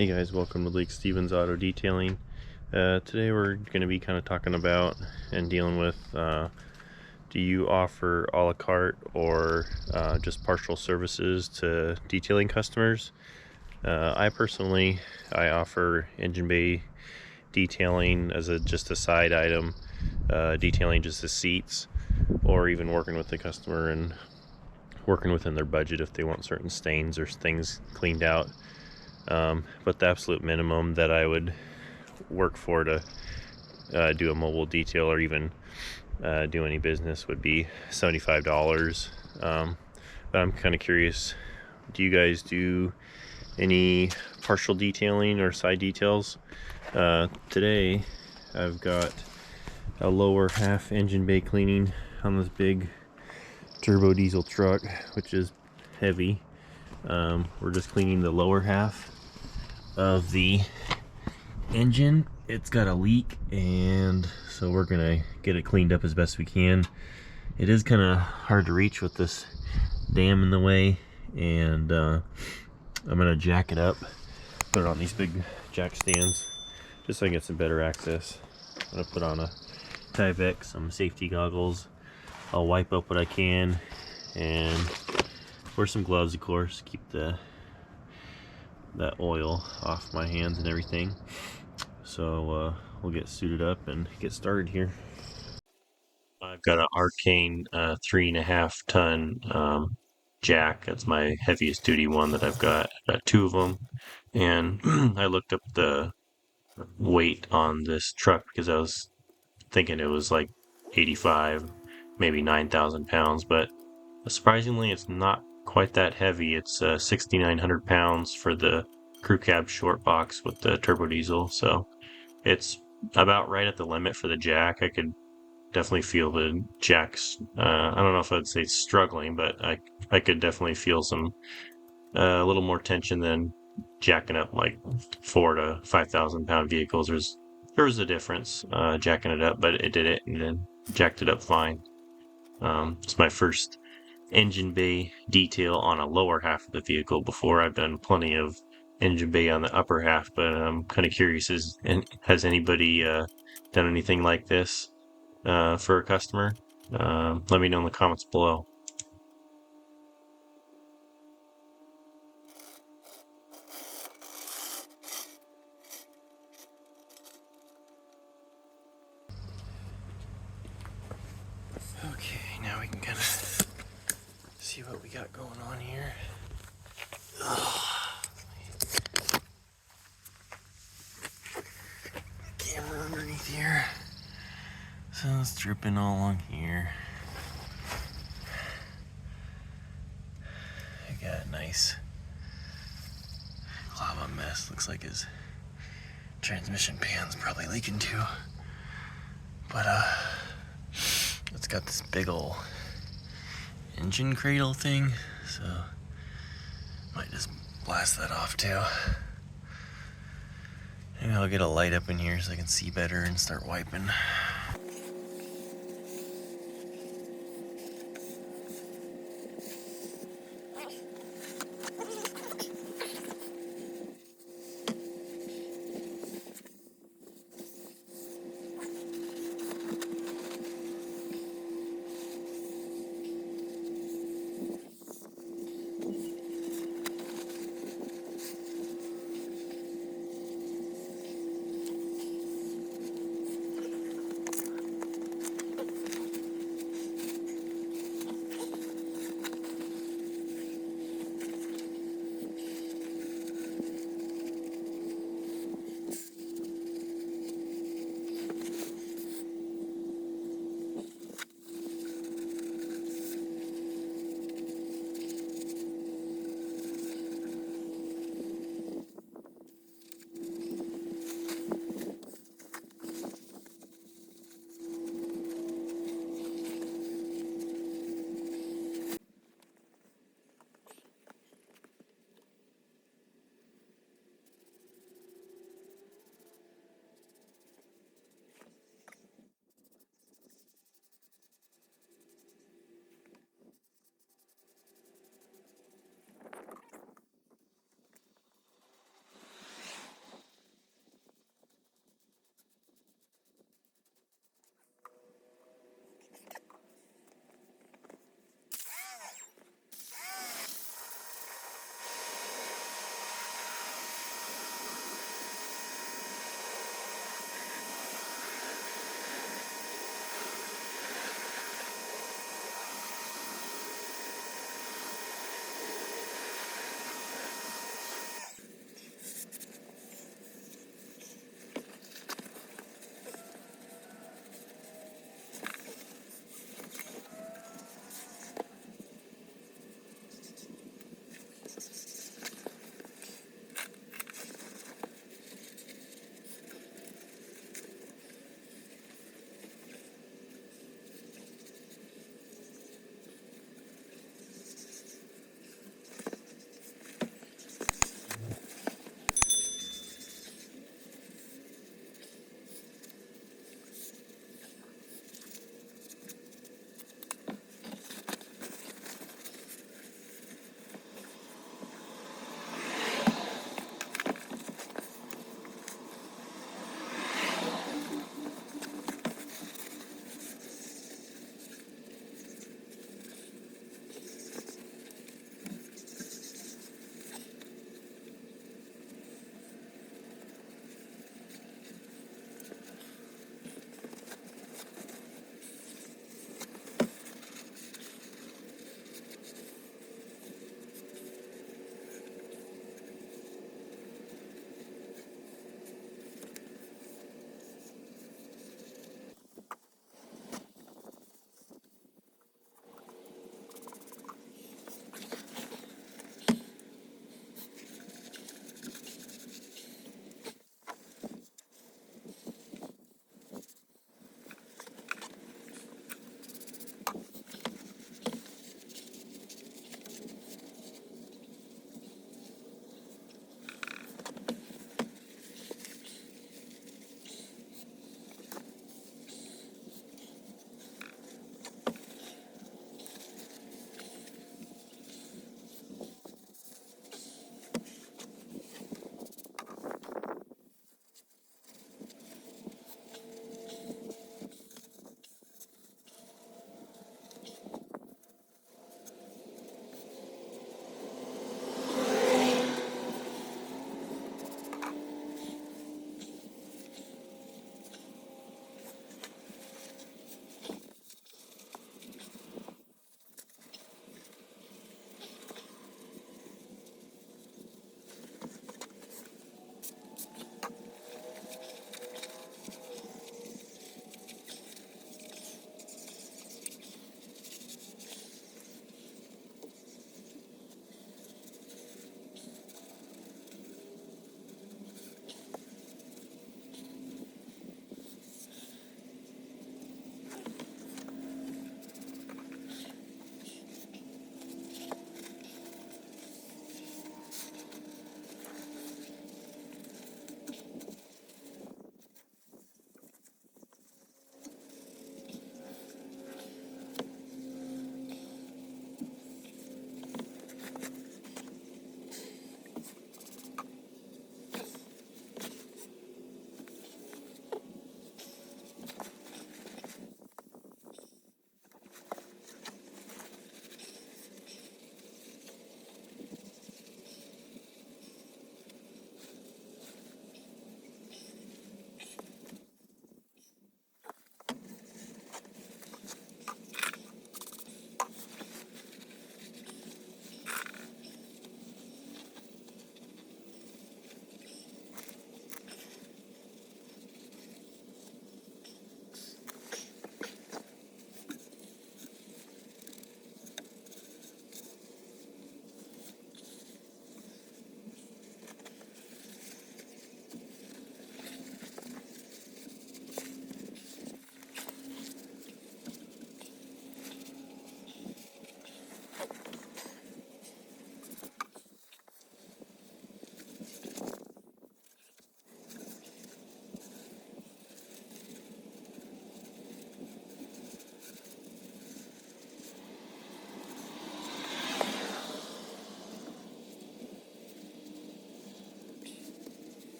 Hey guys, welcome to Lake Stevens Auto Detailing. Today we're going to be kind of talking about and dealing with do you offer a la carte or just partial services to detailing customers? I personally offer engine bay detailing as just a side item, detailing just the seats, or even working with the customer and working within their budget if they want certain stains or things cleaned out. But the absolute minimum that I would work for to do a mobile detail or even do any business would be $75. But I'm kind of curious, do you guys do any partial detailing or side details? Today I've got a lower half engine bay cleaning on this big turbo diesel truck, which is heavy. We're just cleaning the lower half of the engine. It's got a leak, and so we're gonna get it cleaned up as best we can. It is kind of hard to reach with this dam in the way, and I'm gonna jack it up, put it on these big jack stands just so I can get some better access. I'm gonna put on a Tyvek, some safety goggles. I'll wipe up what I can and wear some gloves, of course, keep that oil off my hands and everything. So we'll get suited up and get started here. I've got an Arcane 3.5 ton jack. That's my heaviest duty one that I've got. I've got two of them, and I looked up the weight on this truck because I was thinking it was like 85, maybe 9,000 pounds, but surprisingly it's not quite that heavy. It's 6,900 pounds for the crew cab short box with the turbo diesel, so it's about right at the limit for the jack. I could definitely feel the jack's I don't know if I'd say struggling, but I could definitely feel some a little more tension than jacking up like 4 to 5,000 pound vehicles. There was a difference jacking it up, but it did it and then jacked it up fine. It's my first engine bay detail on a lower half of the vehicle. Before, I've done plenty of engine bay on the upper half, but I'm kind of curious, has anybody done anything like this for a customer? Let me know in the comments below. Okay, now we can kind of see what we got going on here. Camera underneath here. So it's dripping all along here. I got a nice lava mess. Looks like his transmission pan's probably leaking too. But it's got this big ol' engine cradle thing, so might just blast that off too. Maybe I'll get a light up in here so I can see better and start wiping.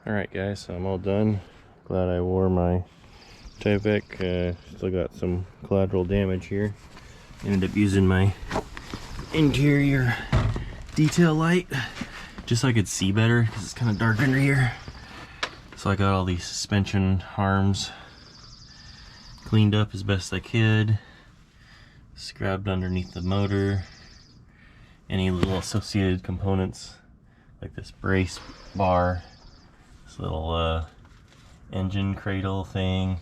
Alright guys, so I'm all done. Glad I wore my Tyvek. Still got some collateral damage here. Ended up using my interior detail light just so I could see better because it's kind of dark under here. So I got all these suspension arms cleaned up as best I could. Scrubbed underneath the motor. Any little associated components like this brace bar, this little engine cradle thing,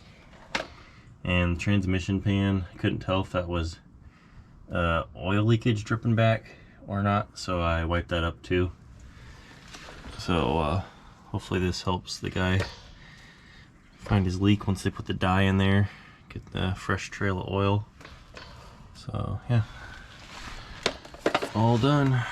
and the transmission pan. I couldn't tell if that was oil leakage dripping back or not, so I wiped that up too. So hopefully this helps the guy find his leak once they put the dye in there, get the fresh trail of oil. So yeah, all done.